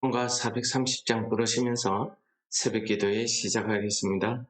본가 430장 부르시면서 새벽기도에 시작하겠습니다.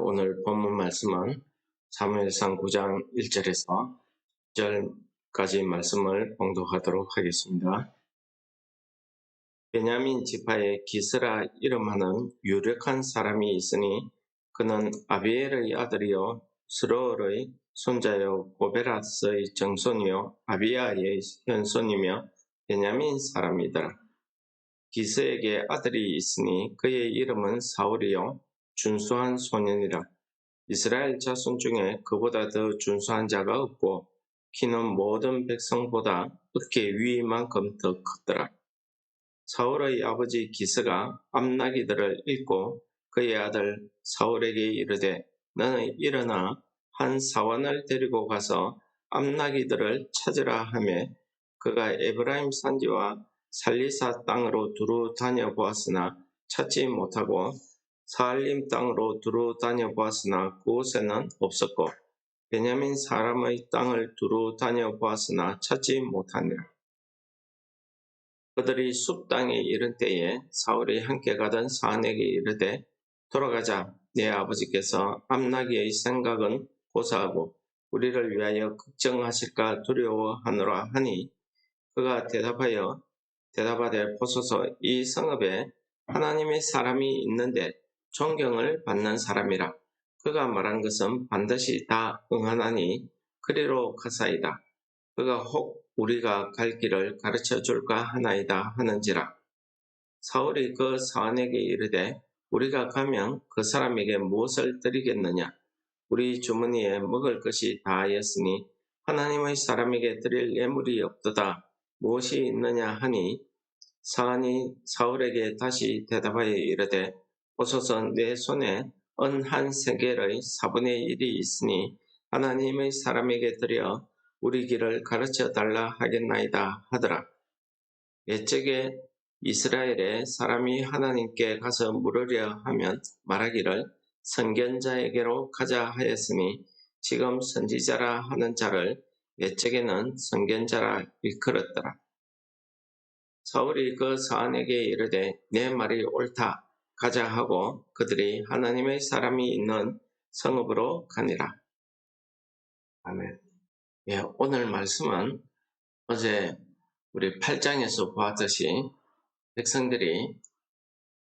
오늘 본문 말씀은 사무엘상 9장 1절에서 10절까지 말씀을 봉독하도록 하겠습니다. 베냐민 지파의 기스라 이름하는 유력한 사람이 있으니 그는 아비엘의 아들이요 스로얼의 손자요 고베라스의 정손이요 아비야의 현손이며 베냐민 사람이더라. 기스에게 아들이 있으니 그의 이름은 사울이요 준수한 소년이라. 이스라엘 자손 중에 그보다 더 준수한 자가 없고 키는 모든 백성보다 어깨 위만큼 더 컸더라. 사울의 아버지 기스가 암나기들을 잃고 그의 아들 사울에게 이르되 너는 일어나 한 사원을 데리고 가서 암나기들을 찾으라 하매 그가 에브라임 산지와 살리사 땅으로 두루 다녀보았으나 찾지 못하고 사알림 땅으로 두루 다녀보았으나 그곳에는 없었고 베냐민 사람의 땅을 두루 다녀보았으나 찾지 못하니라. 그들이 숲 땅에 이른 때에 사울이 함께 가던 사안에게 이르되 돌아가자. 내 아버지께서 암나기의 생각은 고사하고 우리를 위하여 걱정하실까 두려워하노라 하니 그가 대답하되 보소서 이 성읍에 하나님의 사람이 있는데 존경을 받는 사람이라. 그가 말한 것은 반드시 다 응하나니 그리로 가사이다. 그가 혹 우리가 갈 길을 가르쳐 줄까 하나이다 하는지라. 사울이 그 사안에게 이르되 우리가 가면 그 사람에게 무엇을 드리겠느냐. 우리 주머니에 먹을 것이 다하였으니 하나님의 사람에게 드릴 예물이 없도다. 무엇이 있느냐 하니 사안이 사울에게 다시 대답하여 이르되 보소서 내 손에 은 한 세겔의 4분의 1이 있으니 하나님의 사람에게 드려 우리 길을 가르쳐 달라 하겠나이다 하더라. 옛적에 이스라엘의 사람이 하나님께 가서 물으려 하면 말하기를 선견자에게로 가자 하였으니 지금 선지자라 하는 자를 옛적에는 선견자라 일컬었더라. 사울이 그 사안에게 이르되 내 말이 옳다 가자 하고 그들이 하나님의 사람이 있는 성읍으로 가니라. 아멘. 예, 오늘 말씀은 어제 우리 8장에서 보았듯이 백성들이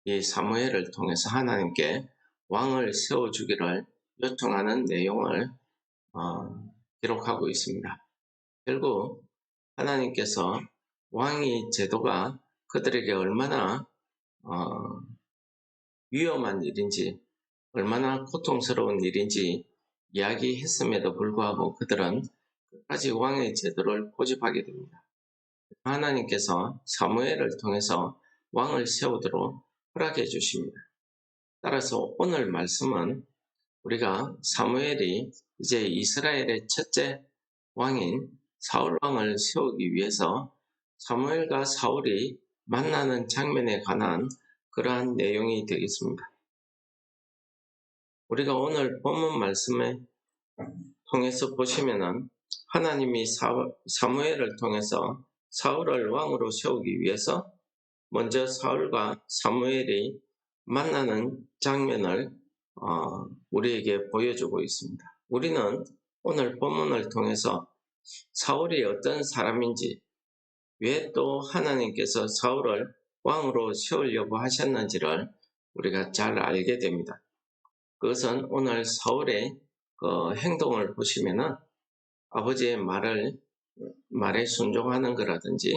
이 사무엘을 통해서 하나님께 왕을 세워주기를 요청하는 내용을 기록하고 있습니다. 결국 하나님께서 왕의 제도가 그들에게 얼마나 위험한 일인지, 얼마나 고통스러운 일인지 이야기했음에도 불구하고 그들은 끝까지 왕의 제도를 고집하게 됩니다. 하나님께서 사무엘을 통해서 왕을 세우도록 허락해 주십니다. 따라서 오늘 말씀은 우리가 사무엘이 이제 이스라엘의 첫째 왕인 사울 왕을 세우기 위해서 사무엘과 사울이 만나는 장면에 관한 그러한 내용이 되겠습니다. 우리가 오늘 본문 말씀을 통해서 보시면은 하나님이 사무엘을 통해서 사울을 왕으로 세우기 위해서 먼저 사울과 사무엘이 만나는 장면을 우리에게 보여주고 있습니다. 우리는 오늘 본문을 통해서 사울이 어떤 사람인지, 왜 또 하나님께서 사울을 왕으로 세우려고 하셨는지를 우리가 잘 알게 됩니다. 그것은 오늘 사울의 행동을 보시면은 아버지의 말에 순종하는 거라든지,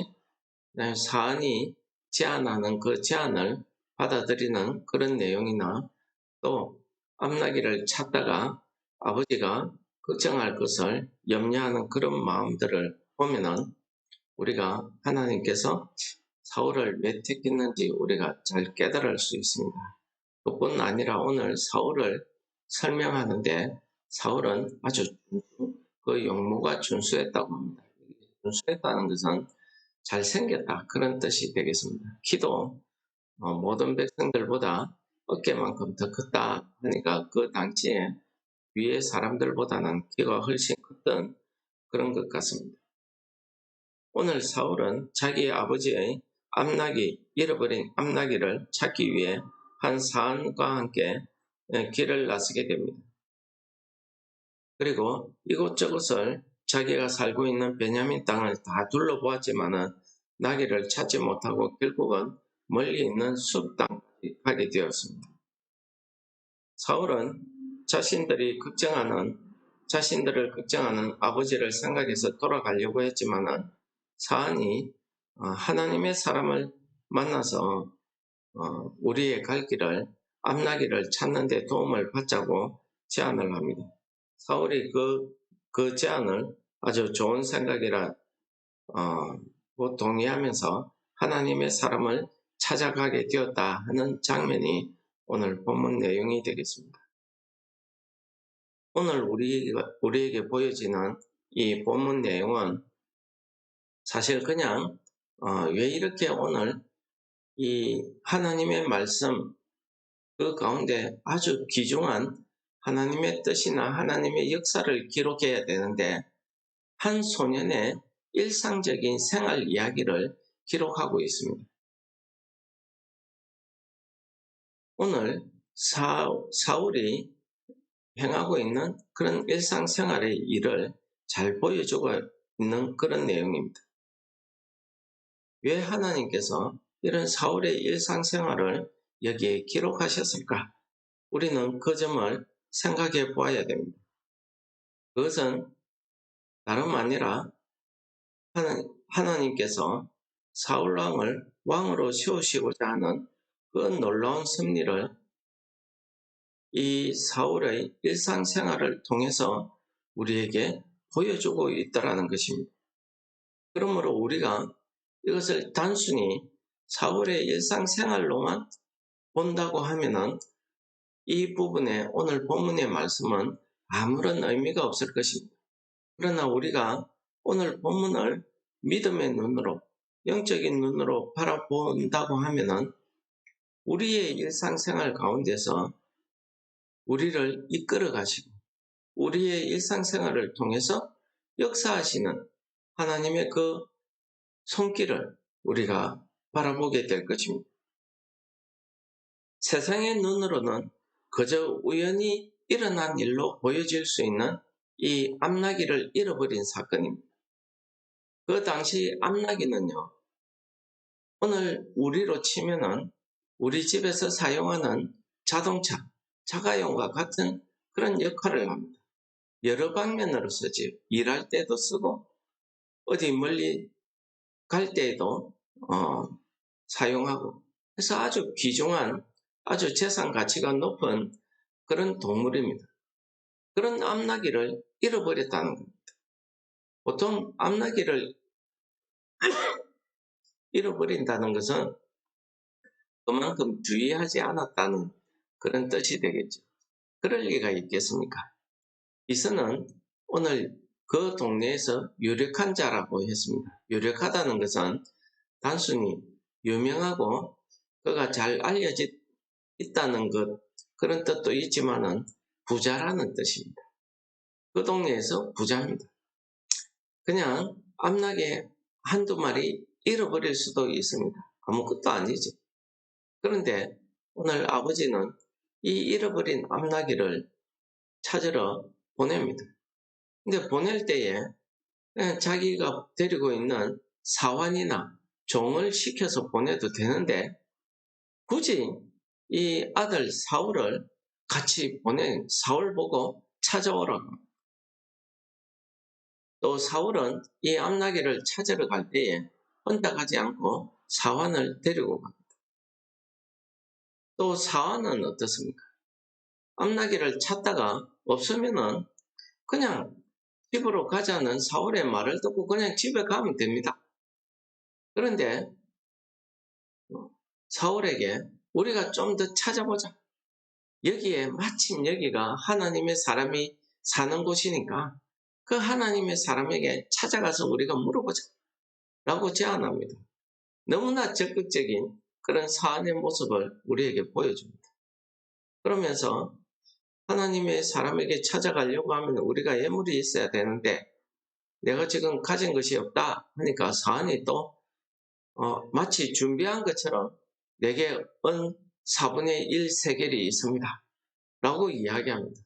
사안이 제안하는 그 제안을 받아들이는 그런 내용이나 또 암나기를 찾다가 아버지가 걱정할 것을 염려하는 그런 마음들을 보면은 우리가 하나님께서 사울을 왜 택했는지 우리가 잘 깨달을 수 있습니다. 그뿐 아니라 오늘 사울을 설명하는데 사울은 아주 그 용모가 준수했다고 합니다. 준수했다는 것은 잘생겼다 그런 뜻이 되겠습니다. 키도 모든 백성들보다 어깨만큼 더 컸다 하니까 그 당시에 위에 사람들보다는 키가 훨씬 컸던 그런 것 같습니다. 오늘 사울은 자기 아버지의 잃어버린 암나기를 찾기 위해 한 사안과 함께 길을 나서게 됩니다. 그리고 이곳저곳을 자기가 살고 있는 베냐민 땅을 다 둘러보았지만은 나귀를 찾지 못하고 결국은 멀리 있는 숲 땅까지 가게 되었습니다. 사울은 자신들을 걱정하는 아버지를 생각해서 돌아가려고 했지만은 사안이 하나님의 사람을 만나서 우리의 갈 길을 암나기를 찾는 데 도움을 받자고 제안을 합니다. 사울이 그 제안을 아주 좋은 생각이라 동의하면서 하나님의 사람을 찾아가게 되었다 하는 장면이 오늘 본문 내용이 되겠습니다. 오늘 우리에게 보여지는 이 본문 내용은 사실 그냥 왜 이렇게 오늘 이 하나님의 말씀 그 가운데 아주 귀중한 하나님의 뜻이나 하나님의 역사를 기록해야 되는데 한 소년의 일상적인 생활 이야기를 기록하고 있습니다. 오늘 사울이 행하고 있는 그런 일상생활의 일을 잘 보여주고 있는 그런 내용입니다. 왜 하나님께서 이런 사울의 일상생활을 여기에 기록하셨을까? 우리는 그 점을 생각해 보아야 됩니다. 그것은 다름 아니라 하나님께서 사울왕을 왕으로 세우시고자 하는 그 놀라운 섭리를 이 사울의 일상생활을 통해서 우리에게 보여주고 있다는 것입니다. 그러므로 우리가 이것을 단순히 사울의 일상생활로만 본다고 하면은 이 부분에 오늘 본문의 말씀은 아무런 의미가 없을 것입니다. 그러나 우리가 오늘 본문을 믿음의 눈으로, 영적인 눈으로 바라본다고 하면은 우리의 일상생활 가운데서 우리를 이끌어 가시고 우리의 일상생활을 통해서 역사하시는 하나님의 그 손길을 우리가 바라보게 될 것입니다. 세상의 눈으로는 그저 우연히 일어난 일로 보여질 수 있는 이 암나기를 잃어버린 사건입니다. 그 당시 암나기는요, 오늘 우리로 치면은 우리 집에서 사용하는 자동차, 자가용과 같은 그런 역할을 합니다. 여러 방면으로 쓰지. 일할 때도 쓰고 어디 멀리 갈 때에도 사용하고, 그래서 아주 귀중한, 아주 재산 가치가 높은 그런 동물입니다. 그런 암나기를 잃어버렸다는 겁니다. 보통 암나기를 잃어버린다는 것은 그만큼 주의하지 않았다는 그런 뜻이 되겠죠. 그럴 리가 있겠습니까? 이서는 오늘 그 동네에서 유력한 자라고 했습니다. 유력하다는 것은 단순히 유명하고 그가 잘 알려져 있다는 것, 그런 뜻도 있지만은 부자라는 뜻입니다. 그 동네에서 부자입니다. 그냥 암나게 한두 마리 잃어버릴 수도 있습니다. 아무것도 아니죠. 그런데 오늘 아버지는 이 잃어버린 암나기를 찾으러 보냅니다. 근데 보낼 때에 그냥 자기가 데리고 있는 사환이나 종을 시켜서 보내도 되는데 굳이 이 아들 사울을 같이 보낸 사울 보고 찾아오라고. 또 사울은 이 암나기를 찾으러 갈 때에 혼자 가지 않고 사환을 데리고 갑니다. 또 사환은 어떻습니까? 암나기를 찾다가 없으면은 그냥 집으로 가자는 사울의 말을 듣고 그냥 집에 가면 됩니다. 그런데 사울에게 우리가 좀 더 찾아보자. 여기에 마침 여기가 하나님의 사람이 사는 곳이니까 그 하나님의 사람에게 찾아가서 우리가 물어보자 라고 제안합니다. 너무나 적극적인 그런 사안의 모습을 우리에게 보여줍니다. 그러면서 하나님의 사람에게 찾아가려고 하면 우리가 예물이 있어야 되는데 내가 지금 가진 것이 없다 하니까 사안이 또 마치 준비한 것처럼 내게 은 4분의 1 세겔이 있습니다 라고 이야기합니다.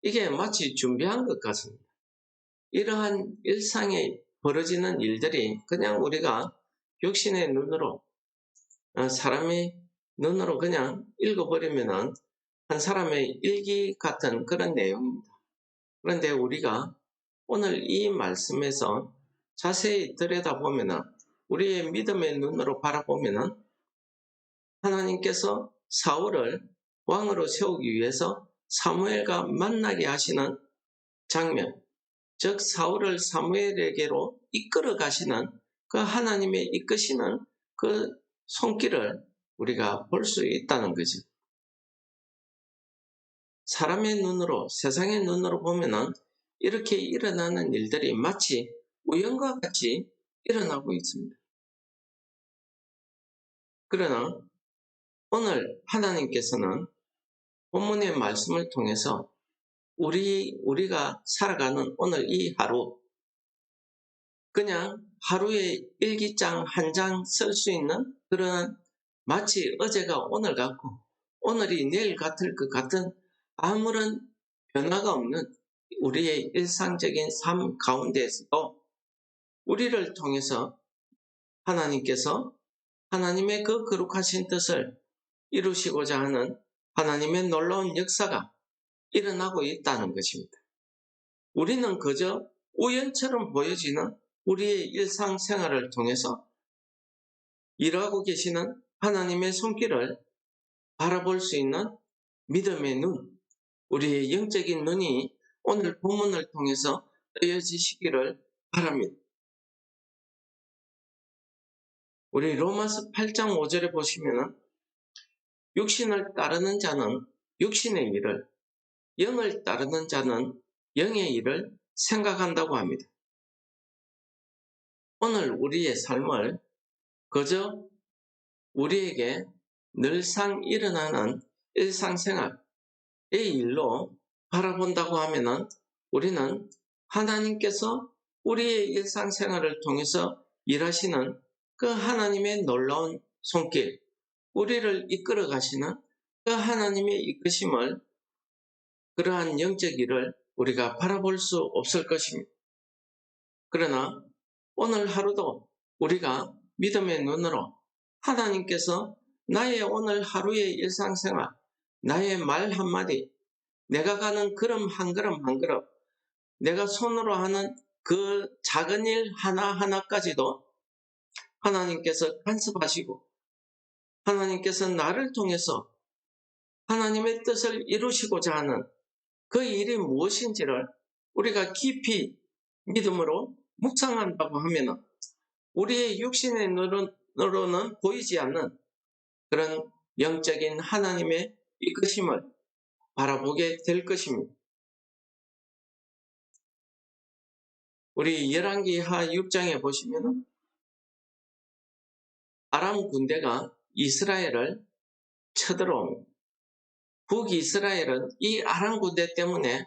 이게 마치 준비한 것 같습니다. 이러한 일상에 벌어지는 일들이 그냥 우리가 육신의 눈으로, 사람의 눈으로 그냥 읽어버리면 한 사람의 일기 같은 그런 내용입니다. 그런데 우리가 오늘 이 말씀에서 자세히 들여다보면 우리의 믿음의 눈으로 바라보면 하나님께서 사울을 왕으로 세우기 위해서 사무엘과 만나게 하시는 장면, 즉 사울을 사무엘에게로 이끌어 가시는 그 하나님의 이끄시는 그 손길을 우리가 볼 수 있다는 거죠. 사람의 눈으로, 세상의 눈으로 보면은 이렇게 일어나는 일들이 마치 우연과 같이 일어나고 있습니다. 그러나 오늘 하나님께서는 본문의 말씀을 통해서 우리가 살아가는 오늘 이 하루, 그냥 하루에 일기장 한 장 쓸 수 있는 그런 마치 어제가 오늘 같고 오늘이 내일 같을 것 같은 아무런 변화가 없는 우리의 일상적인 삶 가운데에서도 우리를 통해서 하나님께서 하나님의 그 거룩하신 뜻을 이루시고자 하는 하나님의 놀라운 역사가 일어나고 있다는 것입니다. 우리는 그저 우연처럼 보여지는 우리의 일상생활을 통해서 일하고 계시는 하나님의 손길을 바라볼 수 있는 믿음의 눈, 우리의 영적인 눈이 오늘 본문을 통해서 뜨여지시기를 바랍니다. 우리 로마서 8장 5절에 보시면 육신을 따르는 자는 육신의 일을, 영을 따르는 자는 영의 일을 생각한다고 합니다. 오늘 우리의 삶을 그저 우리에게 늘상 일어나는 일상생활의 일로 바라본다고 하면은 우리는 하나님께서 우리의 일상생활을 통해서 일하시는 그 하나님의 놀라운 손길, 우리를 이끌어 가시는 그 하나님의 이끄심을, 그러한 영적 일을 우리가 바라볼 수 없을 것입니다. 그러나 오늘 하루도 우리가 믿음의 눈으로 하나님께서 나의 오늘 하루의 일상생활, 나의 말 한마디, 내가 가는 걸음 한 걸음 한 걸음, 내가 손으로 하는 그 작은 일 하나하나까지도 하나님께서 간섭하시고 하나님께서 나를 통해서 하나님의 뜻을 이루시고자 하는 그 일이 무엇인지를 우리가 깊이 믿음으로 묵상한다고 하면 우리의 육신의 눈으로는 보이지 않는 그런 영적인 하나님의 이끄심을 바라보게 될 것입니다. 우리 열왕기하 6장에 보시면 아람 군대가 이스라엘을 쳐들어옵니다. 북이스라엘은 이 아람 군대 때문에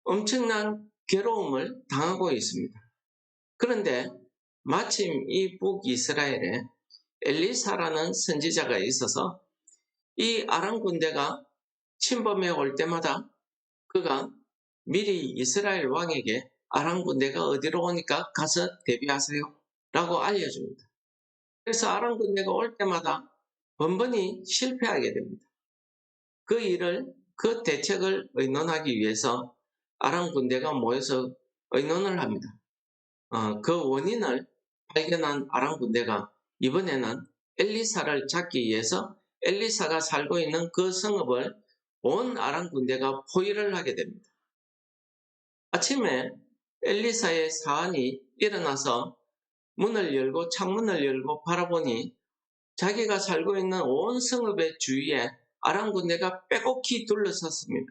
엄청난 괴로움을 당하고 있습니다. 그런데 마침 이 북이스라엘에 엘리사라는 선지자가 있어서 이 아람 군대가 침범해 올 때마다 그가 미리 이스라엘 왕에게 아람 군대가 어디로 오니까 가서 대비하세요 라고 알려줍니다. 그래서 아람 군대가 올 때마다 번번이 실패하게 됩니다. 그 대책을 의논하기 위해서 아람 군대가 모여서 의논을 합니다. 그 원인을 발견한 아람 군대가 이번에는 엘리사를 잡기 위해서 엘리사가 살고 있는 그 성읍을 온 아람 군대가 포위를 하게 됩니다. 아침에 엘리사의 사환이 일어나서 문을 열고 창문을 열고 바라보니 자기가 살고 있는 온 성읍의 주위에 아람 군대가 빼곡히 둘러섰습니다.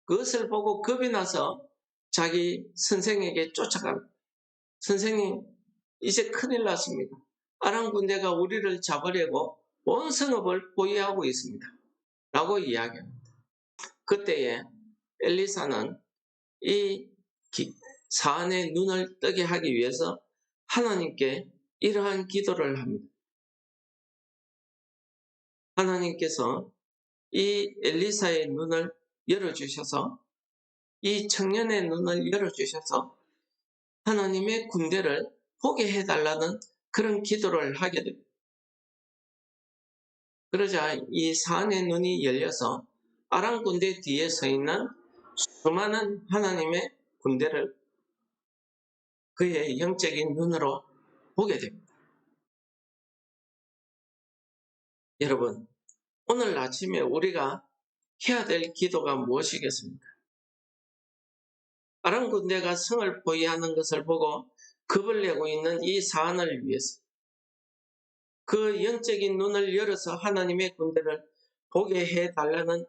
그것을 보고 겁이 나서 자기 선생에게 쫓아갑니다. 선생님, 이제 큰일 났습니다. 아람 군대가 우리를 잡으려고 온 성읍을 포위하고 있습니다. 라고 이야기합니다. 그때에 엘리사는 이 사안의 눈을 뜨게 하기 위해서 하나님께 이러한 기도를 합니다. 하나님께서 이 엘리사의 눈을 열어주셔서 이 청년의 눈을 열어주셔서 하나님의 군대를 보게 해달라는 그런 기도를 하게 됩니다. 그러자 이 사안의 눈이 열려서 아람 군대 뒤에 서 있는 수많은 하나님의 군대를 그의 영적인 눈으로 보게 됩니다. 여러분, 오늘 아침에 우리가 해야 될 기도가 무엇이겠습니까? 아람 군대가 성을 포위하는 것을 보고 겁을 내고 있는 이 사안을 위해서 그 영적인 눈을 열어서 하나님의 군대를 보게 해달라는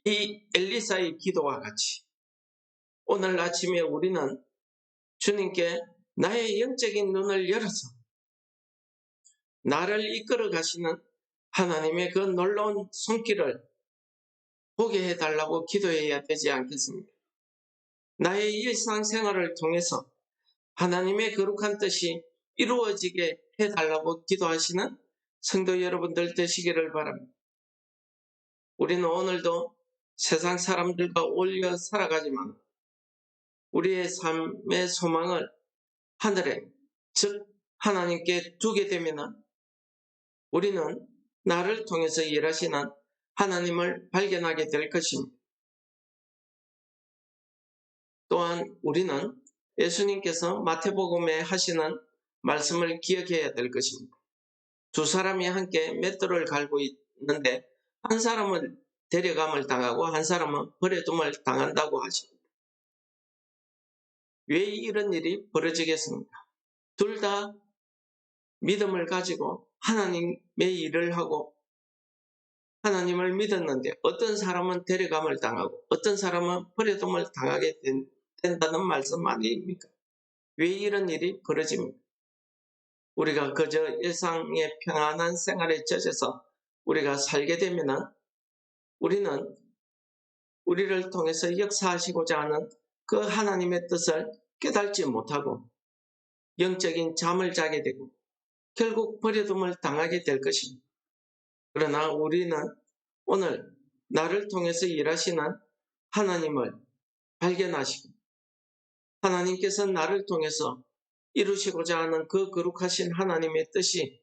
이 엘리사의 기도와 같이 오늘 아침에 우리는 주님께 나의 영적인 눈을 열어서 나를 이끌어 가시는 하나님의 그 놀라운 손길을 보게 해달라고 기도해야 되지 않겠습니까? 나의 일상생활을 통해서 하나님의 거룩한 뜻이 이루어지게 해달라고 기도하시는 성도 여러분들 되시기를 바랍니다. 우리는 오늘도 세상 사람들과 어울려 살아가지만 우리의 삶의 소망을 하늘에, 즉 하나님께 두게 되면 우리는 나를 통해서 일하시는 하나님을 발견하게 될 것입니다. 또한 우리는 예수님께서 마태복음에 하시는 말씀을 기억해야 될 것입니다. 두 사람이 함께 맷돌을 갈고 있는데 한 사람은 데려감을 당하고 한 사람은 버려둠을 당한다고 하십니다. 왜 이런 일이 벌어지겠습니까? 둘 다 믿음을 가지고 하나님의 일을 하고 하나님을 믿었는데 어떤 사람은 데려감을 당하고 어떤 사람은 버려둠을 당하게 된다는 말씀 아닙니까? 왜 이런 일이 벌어집니까? 우리가 그저 일상의 평안한 생활에 젖어서 우리가 살게 되면 우리는 우리를 통해서 역사하시고자 하는 그 하나님의 뜻을 깨닫지 못하고 영적인 잠을 자게 되고 결국 버려둠을 당하게 될 것입니다. 그러나 우리는 오늘 나를 통해서 일하시는 하나님을 발견하시고 하나님께서 나를 통해서 이루시고자 하는 그 거룩하신 하나님의 뜻이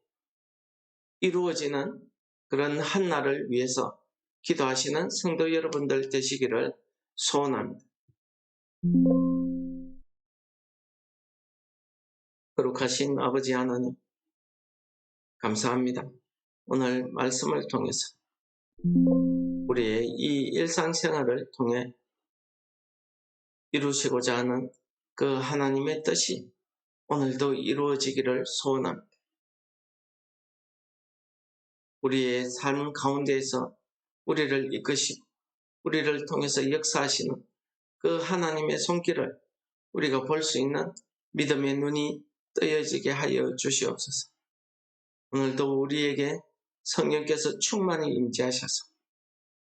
이루어지는 그런 한날을 위해서 기도하시는 성도 여러분들 되시기를 소원합니다. 거룩하신 아버지 하나님, 감사합니다. 오늘 말씀을 통해서 우리의 이 일상생활을 통해 이루시고자 하는 그 하나님의 뜻이 오늘도 이루어지기를 소원합니다. 우리의 삶 가운데에서 우리를 이끄시고 우리를 통해서 역사하시는 그 하나님의 손길을 우리가 볼 수 있는 믿음의 눈이 뜨여지게 하여 주시옵소서. 오늘도 우리에게 성령께서 충만히 임재하셔서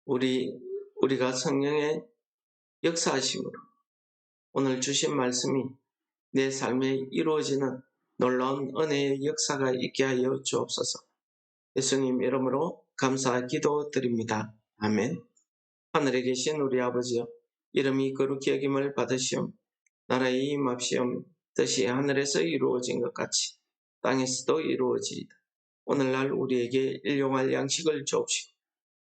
우리가 성령의 역사하심으로 오늘 주신 말씀이 내 삶에 이루어지는 놀라운 은혜의 역사가 있게 하여 주옵소서. 예수님 이름으로 감사 기도드립니다. 아멘. 하늘에 계신 우리 아버지여, 이름이 거룩히 여김을 받으시옵. 나라의 임합시옵. 뜻이 하늘에서 이루어진 것 같이 땅에서도 이루어지이다. 오늘날 우리에게 일용할 양식을 주옵시고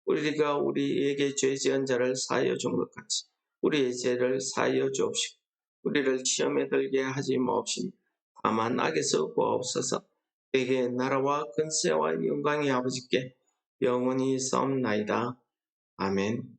우리가 우리에게 죄 지은 자를 사하여 준 것 같이 우리의 죄를 사하여 주옵시고 우리를 시험에 들게 하지 마옵시며 다만 악에서 구하옵소서. 내게 나라와 권세와 영광이 아버지께 영원히 싸움나이다. 아멘.